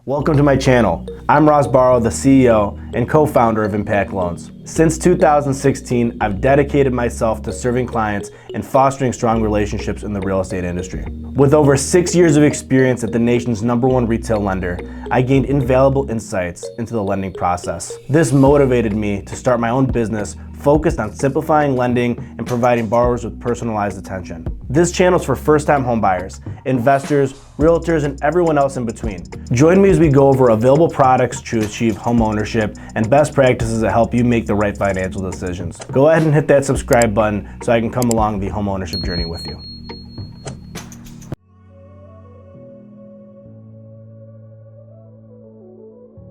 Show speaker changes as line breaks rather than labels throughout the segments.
Welcome to my channel. I'm Ross Barrow, the CEO and co-founder of Impact Loans. Since 2016, I've dedicated myself to serving clients and fostering strong relationships in the real estate industry. With over 6 years of experience at the nation's #1 retail lender, I gained invaluable insights into the lending process. This motivated me to start my own business focused on simplifying lending and providing borrowers with personalized attention. This channel is for first-time homebuyers, investors, realtors, and everyone else in between. Join me as we go over available products to achieve home ownership and best practices that help you make the right financial decisions. Go ahead and hit that subscribe button so I can come along the home ownership journey with you.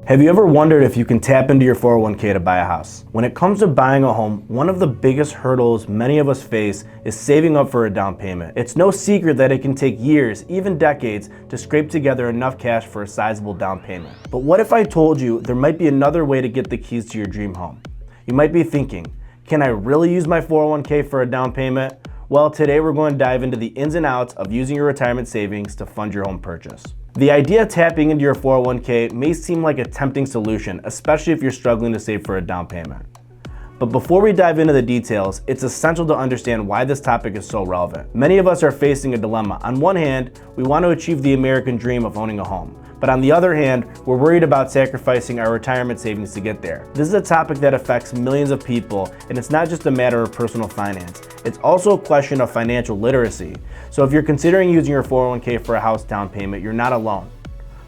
Have you ever wondered if you can tap into your 401k to buy a house? When it comes to buying a home, one of the biggest hurdles many of us face is saving up for a down payment. It's no secret that it can take years, even decades, to scrape together enough cash for a sizable down payment. But what if I told you there might be another way to get the keys to your dream home? You might be thinking, can I really use my 401k for a down payment? Well, today we're going to dive into the ins and outs of using your retirement savings to fund your home purchase. The idea of tapping into your 401k may seem like a tempting solution, especially if you're struggling to save for a down payment. But before we dive into the details, it's essential to understand why this topic is so relevant. Many of us are facing a dilemma. On one hand, we want to achieve the American dream of owning a home. But on the other hand, we're worried about sacrificing our retirement savings to get there. This is a topic that affects millions of people, and it's not just a matter of personal finance. It's also a question of financial literacy. So if you're considering using your 401k for a house down payment, you're not alone.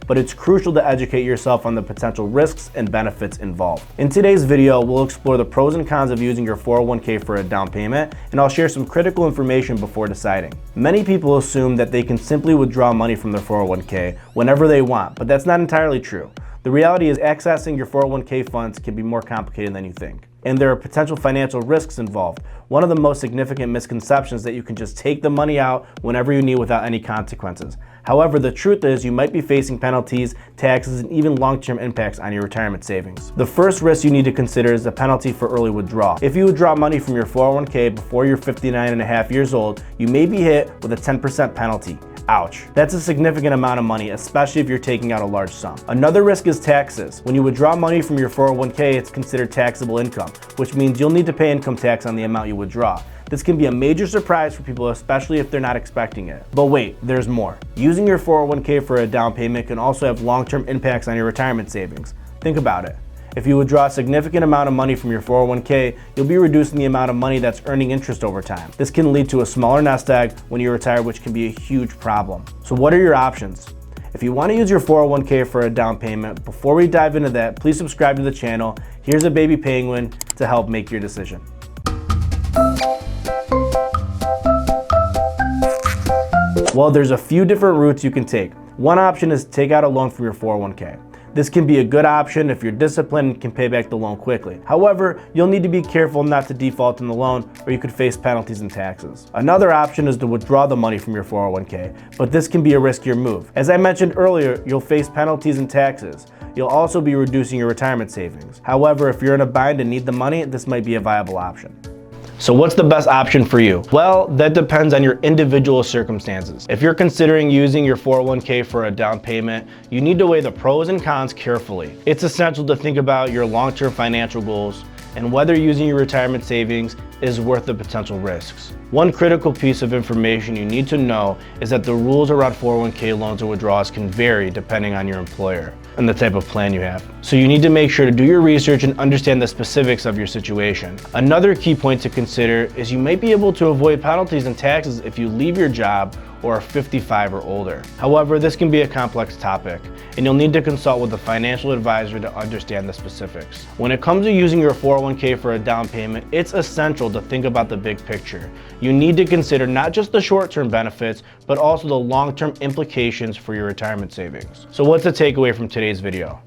But it's crucial to educate yourself on the potential risks and benefits involved. In today's video, we'll explore the pros and cons of using your 401k for a down payment, and I'll share some critical information before deciding. Many people assume that they can simply withdraw money from their 401k whenever they want, but that's not entirely true. The reality is accessing your 401k funds can be more complicated than you think, and there are potential financial risks involved. One of the most significant misconceptions is that you can just take the money out whenever you need without any consequences. However, the truth is you might be facing penalties, taxes, and even long-term impacts on your retirement savings. The first risk you need to consider is the penalty for early withdrawal. If you withdraw money from your 401k before you're 59 and a half years old, you may be hit with a 10% penalty. Ouch. That's a significant amount of money, especially if you're taking out a large sum. Another risk is taxes. When you withdraw money from your 401k, it's considered taxable income, which means you'll need to pay income tax on the amount you withdraw. This can be a major surprise for people, especially if they're not expecting it. But wait, there's more. Using your 401k for a down payment can also have long-term impacts on your retirement savings. Think about it. If you withdraw a significant amount of money from your 401k, you'll be reducing the amount of money that's earning interest over time. This can lead to a smaller nest egg when you retire, which can be a huge problem. So what are your options? If you want to use your 401k for a down payment, before we dive into that, please subscribe to the channel. Here's a baby penguin to help make your decision. Well, there's a few different routes you can take. One option is to take out a loan from your 401k. This can be a good option if you're disciplined and can pay back the loan quickly. However, you'll need to be careful not to default on the loan, or you could face penalties and taxes. Another option is to withdraw the money from your 401k, but this can be a riskier move. As I mentioned earlier, you'll face penalties and taxes. You'll also be reducing your retirement savings. However, if you're in a bind and need the money, this might be a viable option. So what's the best option for you? Well, that depends on your individual circumstances. If you're considering using your 401k for a down payment, you need to weigh the pros and cons carefully. It's essential to think about your long-term financial goals and whether using your retirement savings is worth the potential risks. One critical piece of information you need to know is that the rules around 401k loans or withdrawals can vary depending on your employer and the type of plan you have. So you need to make sure to do your research and understand the specifics of your situation. Another key point to consider is you might be able to avoid penalties and taxes if you leave your job or are 55 or older. However, this can be a complex topic, and you'll need to consult with a financial advisor to understand the specifics. When it comes to using your 401k for a down payment, it's essential to think about the big picture. You need to consider not just the short-term benefits, but also the long-term implications for your retirement savings. So what's the takeaway from today's video?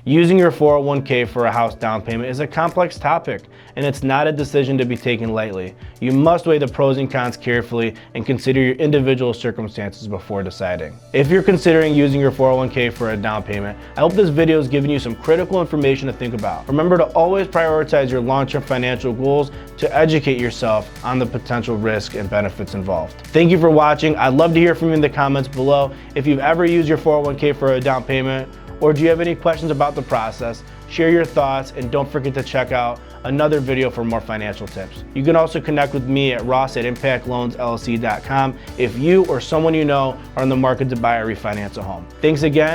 Using your 401k for a house down payment is a complex topic, and it's not a decision to be taken lightly. You must weigh the pros and cons carefully and consider your individual circumstances before deciding. If you're considering using your 401k for a down payment, I hope this video has given you some critical information to think about. Remember to always prioritize your long-term financial goals to educate yourself on the potential risk and benefits involved. Thank you for watching. I'd love to hear from you in the comments below if you've ever used your 401k for a down payment, Or do you have any questions about the process? Share your thoughts, and don't forget to check out another video for more financial tips. You can also connect with me at ross@impactloansllc.com if you or someone you know are in the market to buy or refinance a home. Thanks again.